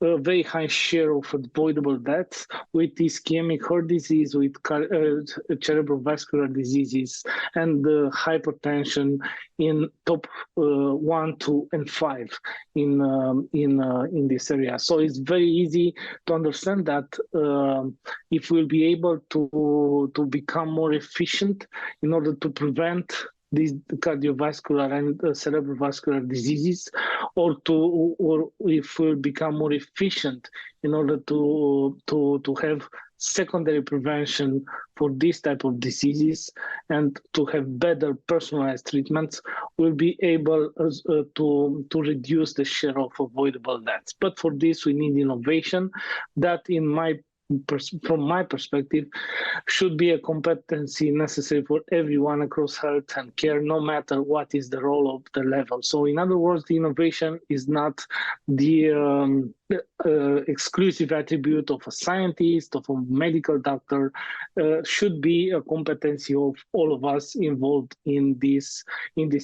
very high share of avoidable deaths, with ischemic heart disease, with cerebrovascular diseases, and hypertension in top 1, 2, and 5 in this area. So it's very easy to understand that if we'll be able to become more efficient in order to prevent these cardiovascular and cerebrovascular diseases, or if we'll become more efficient in order to have secondary prevention for this type of diseases and to have better personalized treatments, we'll be able to reduce the share of avoidable deaths. But for this, we need innovation that, in my from my perspective, should be a competency necessary for everyone across health and care, no matter what is the role of the level. So in other words, the innovation is not the exclusive attribute of a scientist, of a medical doctor, should be a competency of all of us involved in this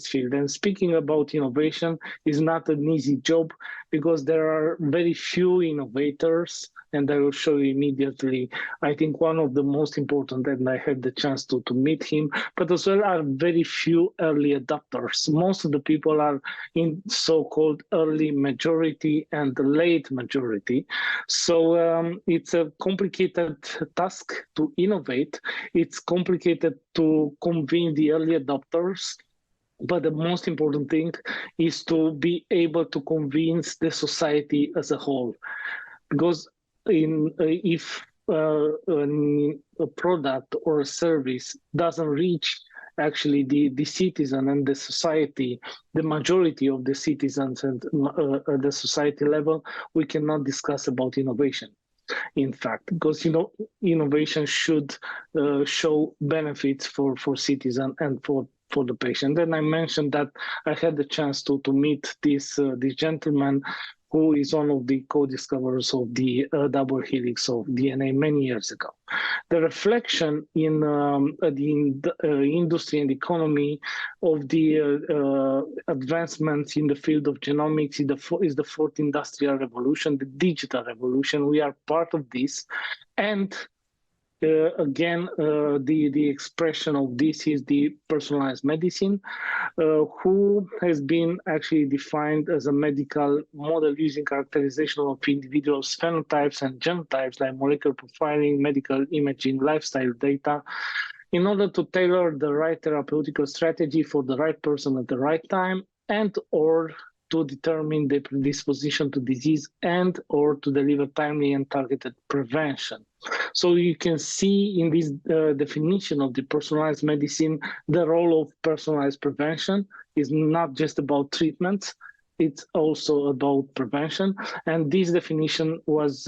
field. And speaking about innovation is not an easy job, because there are very few innovators, and I will show you immediately. I think one of the most important, and I had the chance to meet him, but as well are very few early adopters. Most of the people are in so-called early majority and late majority. So it's a complicated task to innovate. It's complicated to convince the early adopters. But the most important thing is to be able to convince the society as a whole. Because if a product or a service doesn't reach actually the citizen and the society, the majority of the citizens and the society level, we cannot discuss about innovation. In fact, because innovation should show benefits for citizens and for the patient. And I mentioned that I had the chance to meet this gentleman who is one of the co-discoverers of the double helix of DNA many years ago. The reflection in the industry and economy of the advancements in the field of genomics is the fourth industrial revolution, the digital revolution. We are part of this. And again, the expression of this is the personalized medicine, who has been actually defined as a medical model using characterization of individuals' phenotypes and genotypes, like molecular profiling, medical imaging, lifestyle data, in order to tailor the right therapeutical strategy for the right person at the right time, and or to determine the predisposition to disease and or to deliver timely and targeted prevention. So you can see in this definition of the personalized medicine, the role of personalized prevention is not just about treatments, it's also about prevention. And this definition was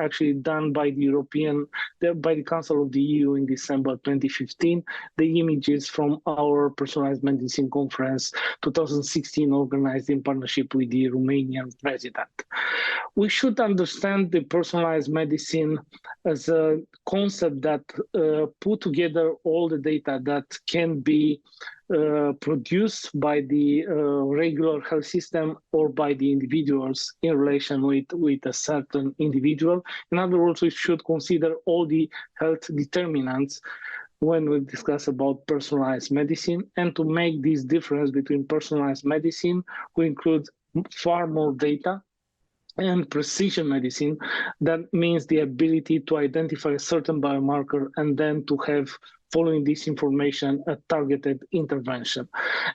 actually done by the Council of the EU in December 2015. The images from our personalized medicine conference 2016, organized in partnership with the Romanian president. We should understand the personalized medicine as a concept that put together all the data that can be produced by the regular health system or by the individuals in relation with a certain individual. In other words, we should consider all the health determinants when we discuss about personalized medicine. And to make this difference between personalized medicine, we include far more data and precision medicine. That means the ability to identify a certain biomarker and then to have, following this information, a targeted intervention.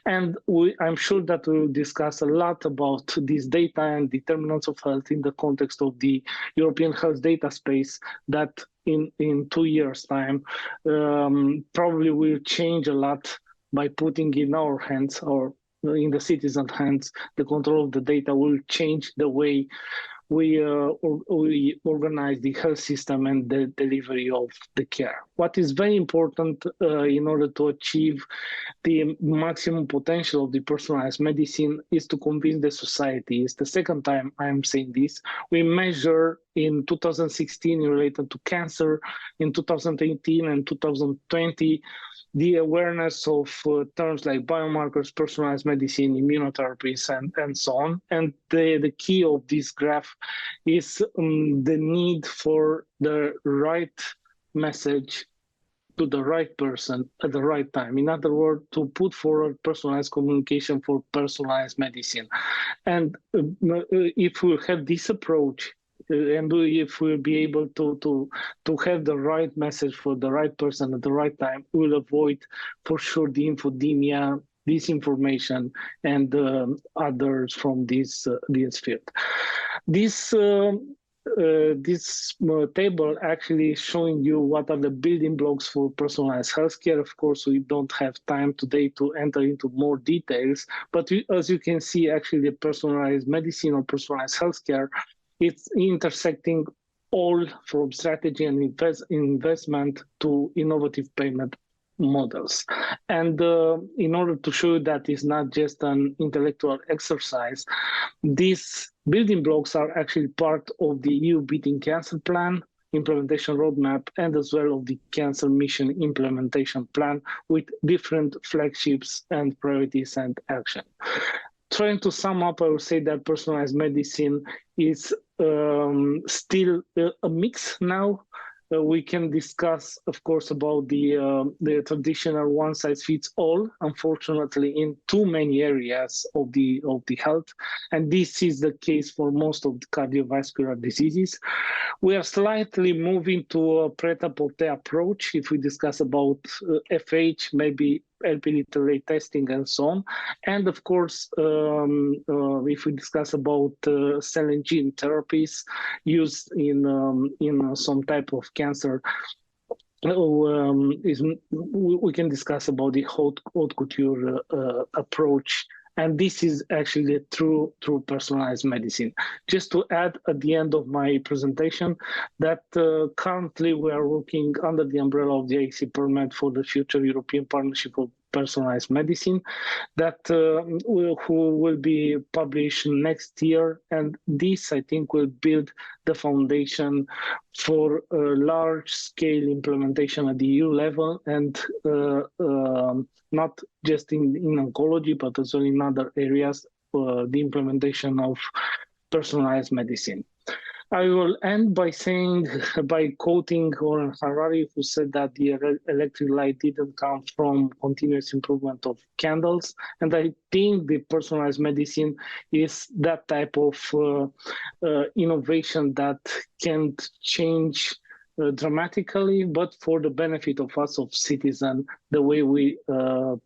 And I'm sure that we'll discuss a lot about this data and determinants of health in the context of the European health data space that in 2 years' time probably will change a lot by putting in our hands or in the citizens' hands. The control of the data will change the way we organize the health system and the delivery of the care. What is very important in order to achieve the maximum potential of the personalized medicine is to convince the society. It's the second time I'm saying this. We measure in 2016 related to cancer, in 2018 and 2020, the awareness of terms like biomarkers, personalized medicine, immunotherapies, and so on. And the key of this graph is the need for the right message to the right person at the right time. In other words, to put forward personalized communication for personalized medicine. And if we have this approach, and if we'll be able to have the right message for the right person at the right time, we'll avoid for sure the infodemia, disinformation, and others from this field. This table actually showing you what are the building blocks for personalized healthcare. Of course, we don't have time today to enter into more details, but as you can see, actually the personalized medicine or personalized healthcare, it's intersecting all from strategy and investment to innovative payment models. And in order to show that it's not just an intellectual exercise, these building blocks are actually part of the EU Beating Cancer Plan implementation roadmap, and as well of the Cancer Mission implementation plan with different flagships and priorities and action. Trying to sum up, I would say that personalized medicine is still a mix now. We can discuss, of course, about the traditional one-size-fits-all, unfortunately, in too many areas of the health, and this is the case for most of the cardiovascular diseases. We are slightly moving to a pret-a-porter approach. If we discuss about FH, maybe Lp(a) testing and so on, and of course, if we discuss about cell and gene therapies used in some type of cancer, we can discuss about the haute couture approach. And this is actually the true personalized medicine. Just to add at the end of my presentation that currently we are working under the umbrella of the AC Permit for the future European Partnership of Personalized Medicine that who will be published next year. And this, I think, will build the foundation for a large-scale implementation at the EU level, and not just in oncology, but also in other areas, the implementation of personalized medicine. I will end by quoting Oren Harari, who said that the electric light didn't come from continuous improvement of candles. And I think the personalized medicine is that type of innovation that can change dramatically, but for the benefit of us, of citizens, the way we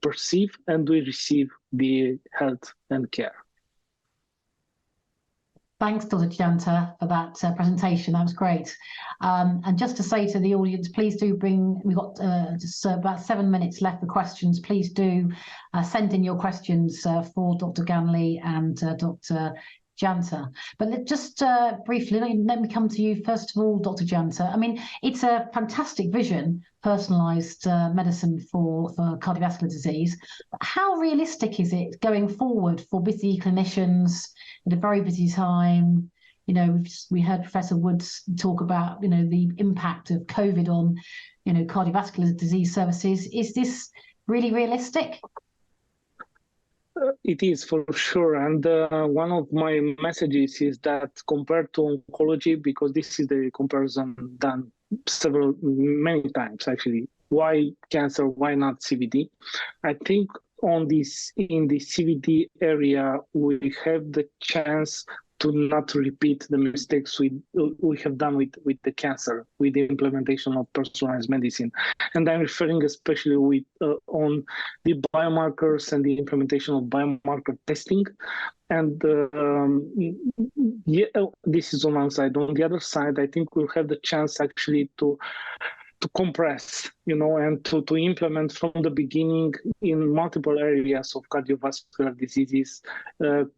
perceive and we receive the health and care. Thanks, Dr. Janta, for that presentation. That was great. And just to say to the audience, please do we've got just about 7 minutes left for questions. Please do send in your questions for Dr. Ganley and Dr. Janta. But just briefly, let me come to you first of all, Dr. Janta. I mean, it's a fantastic vision, personalised medicine for cardiovascular disease. But how realistic is it going forward for busy clinicians at a very busy time? You know, we heard Professor Woods talk about, you know, the impact of COVID on, you know, cardiovascular disease services. Is this really realistic? It is for sure, and one of my messages is that compared to oncology, because this is the comparison done many times actually, why cancer, why not CVD? I think in the CVD area, we have the chance to not repeat the mistakes we have done with the cancer, with the implementation of personalized medicine. And I'm referring especially on the biomarkers and the implementation of biomarker testing. And this is on one side. On the other side, I think we'll have the chance actually to compress, you know, and to implement from the beginning in multiple areas of cardiovascular diseases, the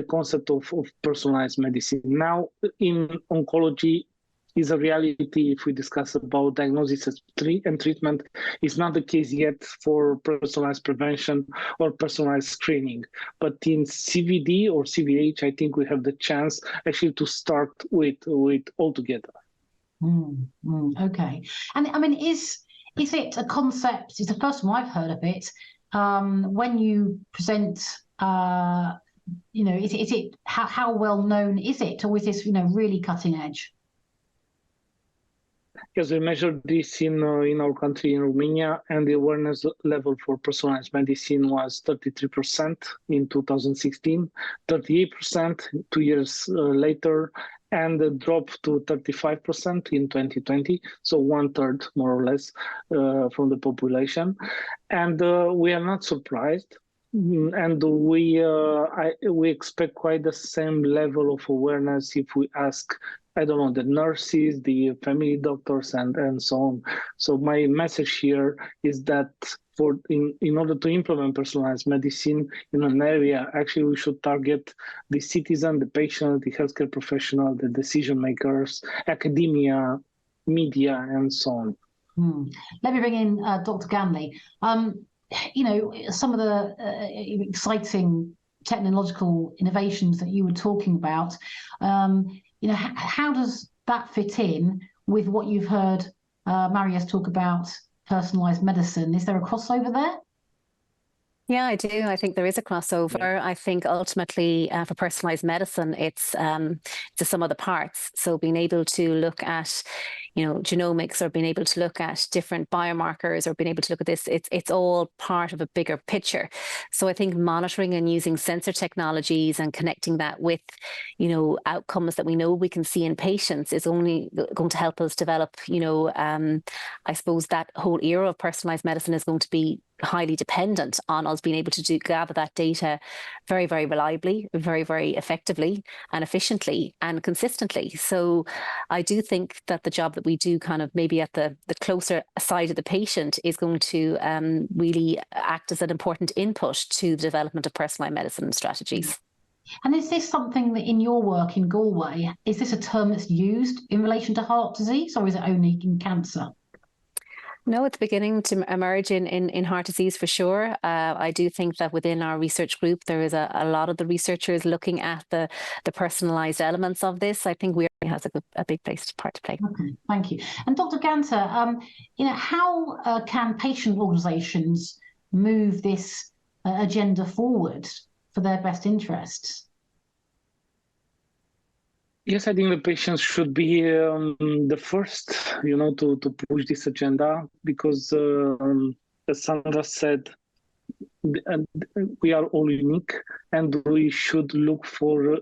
concept of personalized medicine. Now, in oncology is a reality. If we discuss about diagnosis and treatment, it's not the case yet for personalized prevention or personalized screening. But in CVD or CVH, I think we have the chance actually to start with all together. Okay. And I mean, is it a concept? It's the first time I've heard of it. When you present, you know, is it how well known is it, or is this, you know, really cutting edge? Yes, we measured this in our country, in Romania, and the awareness level for personalized medicine was 33% in 2016, 38% 2 years later, and it dropped to 35% in 2020, so 1/3 more or less from the population. And we are not surprised. And we expect quite the same level of awareness if we ask, I don't know, the nurses, the family doctors, and so on. So my message here is that in order to implement personalized medicine in an area, actually we should target the citizen, the patient, the healthcare professional, the decision makers, academia, media, and so on. Let me bring in Dr. Ganley. Some of the exciting technological innovations that you were talking about, how does that fit in with what you've heard Marius talk about personalized medicine? Is there a crossover there? Yeah, I do. I think there is a crossover. Yeah. I think ultimately for personalized medicine, it's a sum of the parts. So being able to look at, genomics, or being able to look at different biomarkers, or being able to look at this, it's all part of a bigger picture. So I think monitoring and using sensor technologies and connecting that with, outcomes that we know we can see in patients is only going to help us develop, I suppose that whole era of personalized medicine is going to be highly dependent on us being able to gather that data very, very reliably, very, very effectively and efficiently and consistently. So I do think that the job that we do kind of maybe at the closer side of the patient is going to really act as an important input to the development of personalized medicine strategies. And is this something that in your work in Galway, is this a term that's used in relation to heart disease, or is it only in cancer? No, it's beginning to emerge in heart disease for sure. I do think that within our research group, there is a lot of the researchers looking at the personalized elements of this. I think we has a big part to play. Okay, thank you. And Dr. Ganter, how can patient organisations move this agenda forward for their best interests? Yes, I think the patients should be the first, to push this agenda, because as Sandra said, we are all unique, and we should look for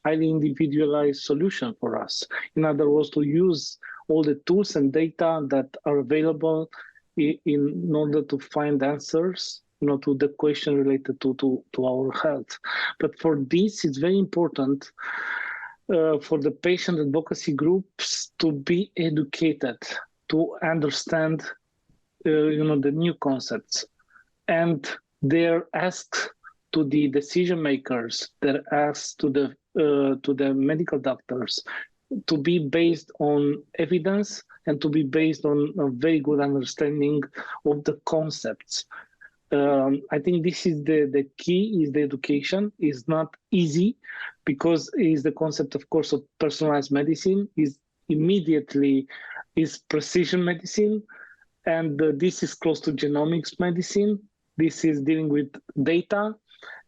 highly individualized solution for us. In other words, to use all the tools and data that are available in order to find answers, to the question related to our health. But for this, it's very important for the patient advocacy groups to be educated, to understand, the new concepts, and they're asked to the decision makers, they're asked to the medical doctors to be based on evidence and to be based on a very good understanding of the concepts. I think this is the key, is the education. Is not easy, because is the concept, of course, of personalized medicine is precision medicine, and this is close to genomics medicine. This is dealing with data,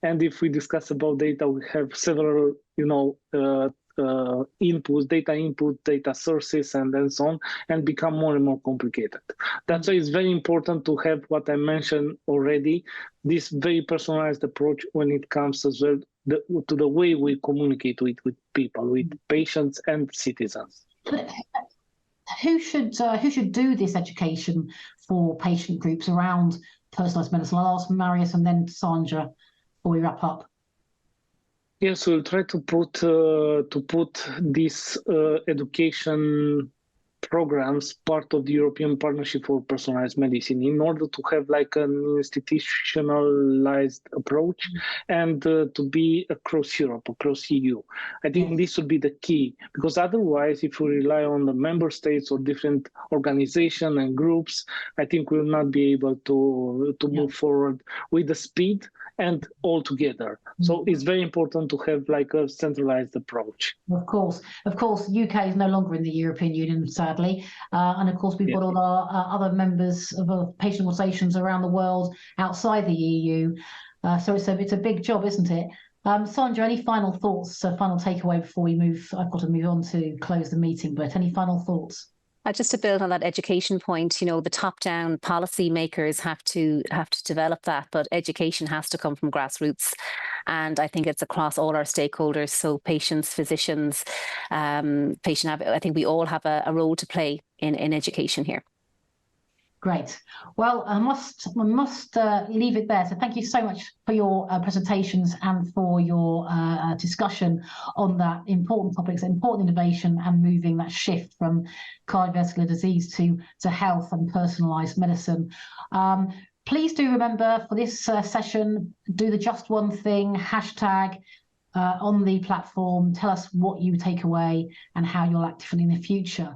and if we discuss about data, we have several, inputs, data sources, and then so on, and become more and more complicated. That's why it's very important to have what I mentioned already, this very personalized approach when it comes as well to the way we communicate with people, with patients and citizens. Who should do this education for patient groups around personalized medicine? I'll ask Marius and then Sandra before we wrap up. Yes, we'll try to put this education programs part of the European Partnership for Personalized Medicine in order to have like an institutionalized approach and to be across Europe, across EU. I think this would be the key, because otherwise, if we rely on the member states or different organizations and groups, I think we'll not be able to move forward with the speed and all together. So it's very important to have like a centralized approach. Of course, UK is no longer in the European Union, sadly. And of course, we've got all our other members of patient organisations around the world outside the EU. So it's a big job, isn't it? Sandra, any final thoughts, final takeaway before we move? I've got to move on to close the meeting, but any final thoughts? Just to build on that education point, the top-down policy makers have to develop that, but education has to come from grassroots, and I think it's across all our stakeholders. So patients, physicians, I think we all have a role to play in education here. Great. Well, we must leave it there. So thank you so much for your presentations and for your discussion on that important topics, important innovation, and moving that shift from cardiovascular disease to health and personalised medicine. Please do remember for this session, do the just one thing hashtag on the platform. Tell us what you take away and how you'll act differently in the future.